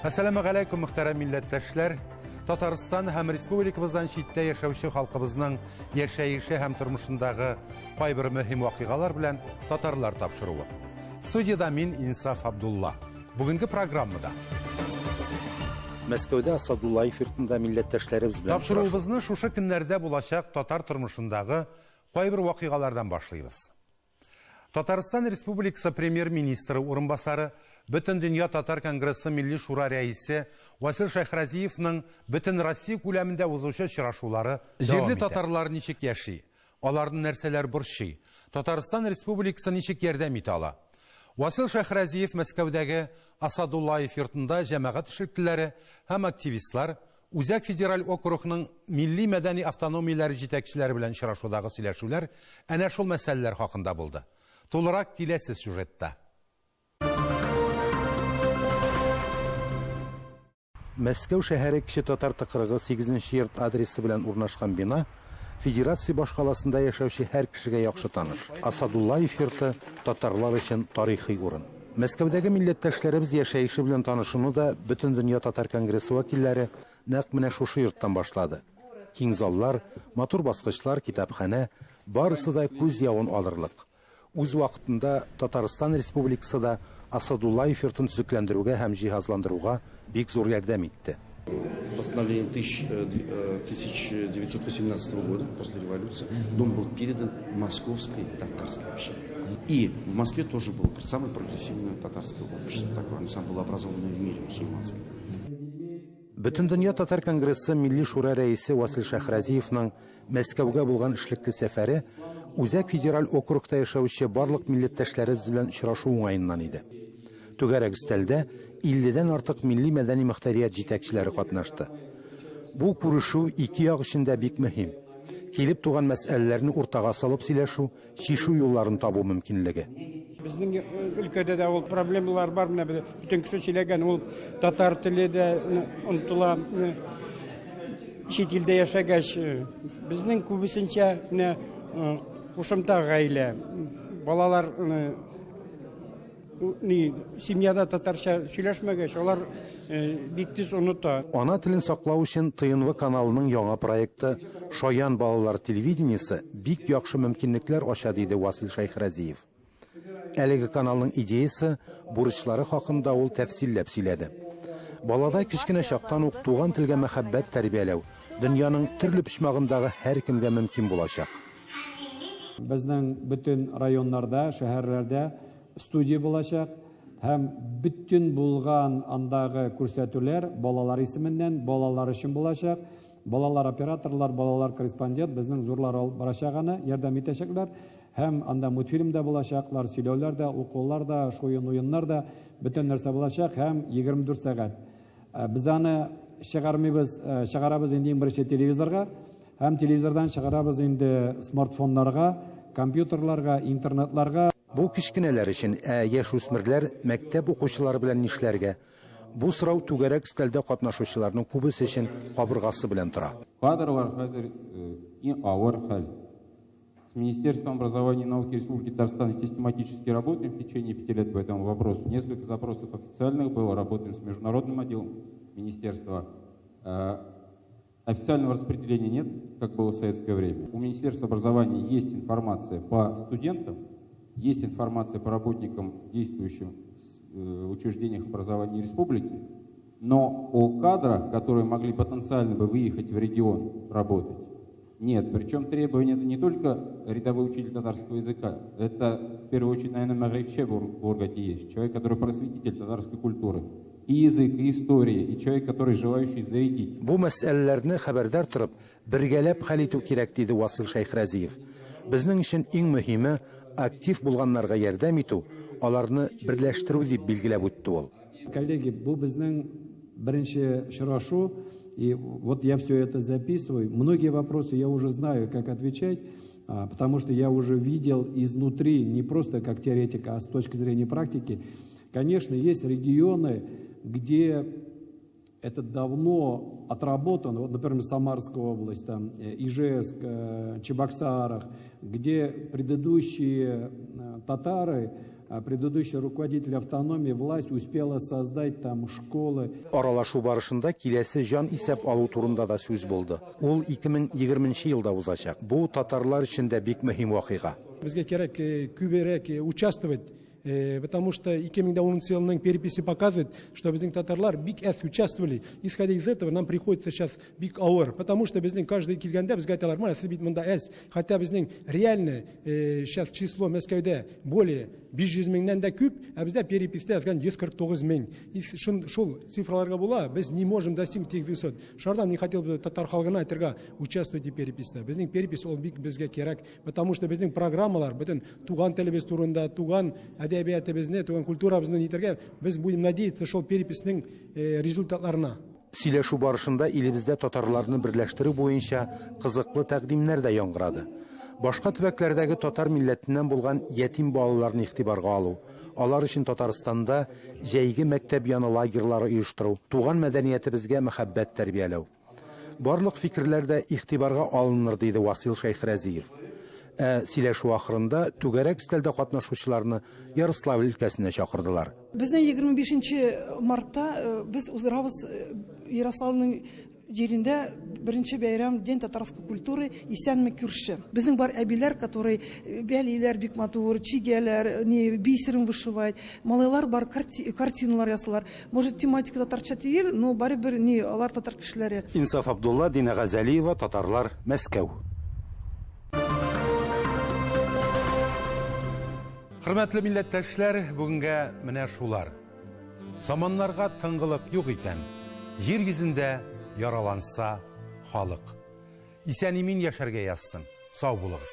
Assalamu alaikum muhterem milletteşler. Tataristan hem Respublikamızdan çitte yaşavışı halkımızın yaşayışı hem turmuşundağı kayber mühim vakıgalar bilen Tatarlar tapşırığı. Studiyada min İnsaf Abdullah. Bugünkü programda Мәскәүдә Асадуллаев йортында милләттәшләребез белән tapşırığımızı şuşu günlerde bulaşak Tatar turmuşundağı kayber vakıgalardan başlayırız. Tataristan Respublikası Premier Ministri Urunbasarı Bütün Dünya Tatar Kongresi Milli Şura Reisi Vasil Şayxraziyev'nin bütün Россия күләмендә узучы чырашулары җирле татарлар ничек яши, аларның нәрсәләр борчый, Татарстан Республикасы ничек ярдәм итә ала. Васил Шайхразиев Мәскәүдәге Асадуллаев йортында җәмәгать эшлеклеләре һәм активистлар Үзәк федераль округның милли мәдәни автономияләре җитәкчеләре белән чырашудагы сөйләшүләр әнә шул мәсьәләләр хакында булды. Тулырак киләсе сюжетта. Мәскәү шәһәре кече татар тыкрыгы 8-нче йорт адресы белән урнашкан бина Федерация башкаласында яшәүче һәр кешегә яхшы таныш. Асадуллаев йорты татарлар өчен тарихи урын. Мәскәүдәге милләттәшләребез яшәеше белән танышуны да Бөтен дөнья татар конгрессы вәкилләре нәкъ менә шушы йорттан башлады. Киң заллар, матур баскычлар, китапханә, барысы да күз явын алырлык. Үз вакытында Татарстан Республикасы да Асадуллаев йортын төзекләндерүгә һәм җиһазландыруга бик зур ярдәм итте. Постановлением 1918 года, после революции, дом был передан Московской татарской общине. И в Москве тоже было самое прогрессивное татарское общество, такое, оно самое было образованное в мире мусульманское. Бөтен дөнья татар конгрессы Милли шура рәисе Васил Шайхразиевның Мәскәүгә булган эшлекле сәфәре Үзәк федераль округта яшәүче барлык милләттәшләребез белән очрашу уңаеннан иде. Түгәрәк өстәлдә 50-дән артык милли мәдәни мөхтәрият җитәкчеләре катнашты. Бу күрешү ике як өчен дә бик мөһим. Килеп туган мәсьәләләрне уртага салып сөйләшү, чишү юлларын табу мөмкинлеге. Безнең өлкәдә дә ул проблемалар бар, менә бүтән кеше сөйләгән, ул татар теле дә онытыла, чит илдә яшәгәч, безнең күбесенчә кушымта гаилә, балалар семьяда татарча сөйләшмәгәч, алар бик тиз оныта. Ана телен саклау өчен ТНВ каналының яңа проекты Шаян балалар телевидениесе бик яхшы мөмкинлекләр ача диде Васил Шайхразиев. Әлеге каналның идеясы бурычлары хакында ул тәфсилләп сөйләде. Балада кичкенә чактан ук туган телгә мәхәббәт тәрбияләү дөньяның төрле почмагындагы һәр кемгә мөмкин булачак. Безнең бөтен районнарда, шәһәрләрдә студия булачак һәм бүтән булган андагы күрсәтүләр балалар исеменнән балалар өчен булачак. Балалар операторлар, балалар корреспондент безнең зурлар барачаганы ярдәм итәчәкләр һәм анда мультфильм дә булачаклар, сөйләүләр дә, укулар да, шуен уеннар да, бүтән нәрсә булачак һәм 24 сәгать. Без аны чыгарабыз инде беренче телевизорга һәм телевизордан чыгарабыз инде смартфоннарга, компьютерларга, интернетларга. Бу кичкенәләр өчен яшүсмерләр мәктәп укучылары белән нишләргә? Бу сорау түгәрәк өстәлдә катнашучыларның күбесе өчен кабыргасы белән тора. Кадрлар хәзер авыр хәл. С Министерством образования и науки Республики Татарстан систематически работаем в течение 5 лет по этому вопросу. Несколько запросов официальных было, работаем с международным отделом министерства. Официального распределения нет, как было в советское время. У Министерства образования есть информация по студентам, есть информация по работникам, действующим в учреждениях образования республики, но о кадрах, которые могли потенциально бы выехать в регион работать, нет. Причем требования это не только рядовой учитель татарского языка, это в первую очередь, наверное, Магрибче в Ургате есть, человек, который просветитель татарской культуры, и язык, и история, и человек, который желающий зарядить. Бу мәсьәләләрне хәбәрдар торып, бергәләп хәл итү кирәк диде Васил Шайхразиев. Безнең өчен иң мөһиме актив булганнарга ярдәм итү, аларны берләштерү дип билгеләп үтте ул. Коллеги, бу безнең беренче очрашу, и вот я все это записываю. Многие вопросы я уже знаю, как отвечать, потому что я уже видел изнутри, не просто как теоретик, а с точки зрения практики. Конечно, есть регионы, где это давно отработано, вот, например, Самарская область, там, Ижевск, Чебоксарах, где предыдущие татары предыдущий руководитель автономии, власть успела создать там школы. Аралашу барышында киләсе җан исәп алу турында да сүз булды. Ул 2020 елда узачак. Бу татарлар өчен дә бик мөһим вакыйга. Бізге керек күберәк участвовать, потому что 2010 елның переписи показывает, что біздің татарлар бик әз участвовали. Исходя из этого, нам приходится сейчас бик ауыр, потому что біздің каждый килгәндә безгә әйтәләр, мына сез бит монда әз, хотя біздің реально сейчас число Мәскәүдә более 500 меңнән дә күп, ә бездә переписьтә язган 149 мең. И шул цифрларга була, без не можем достигнуть тех высот. Шардан не хотел бы татар халкына әйтергә, участвуйте переписьтә. Безнең перепись ул бик безгә кирәк, потому что безнең программалар бөтен туган телебез турында, туган әдәбиятыбызны, туган культурабызны нитәргә, без будем надеяться шул переписьнең результатларына. Сөйләшү барышында илебездә татарларны берләштерү буенча кызыклы тәкъдимнәр дә яңгырады. Башка төбәкләрдәге татар милләтеннән булган ятим балаларны игътибарга алу, алар өчен Татарстанда җәйге мәктәп яны лагерьлары оештыру, туган мәдәниятебезгә мәхәббәт тәрбияләү. Барлык фикерләр дә игътибарга алыныр, диде Васил Шәйхрәзиев. Сөйләшү ахырында түгәрәк өстәлдә катнашучыларны Ярославль өлкәсенә чакырдылар. Безнең 25 мартта без уздырабыз Ярославльнең җирендә беренче бәйрәм День татарской культуры исәнме күрше. Безнең бар әбиләр, которые бәлиләр бик матур, чигәләр, бисерен вышивать, малайлар бар, картиналар ясалар. Может, тематика татарча түгел, но барыбер алар татар кешеләре. Инсаф Абдулла, Дина Газалиева, Татарлар, Мәскәү. Хөрмәтле милләттәшләр, бүгенгә менә шулар. Заманнарга тыңгылык юк икән. Җир йөзендә яраланса халык. Исән-имин яшәргә язсын. Сау булыгыз.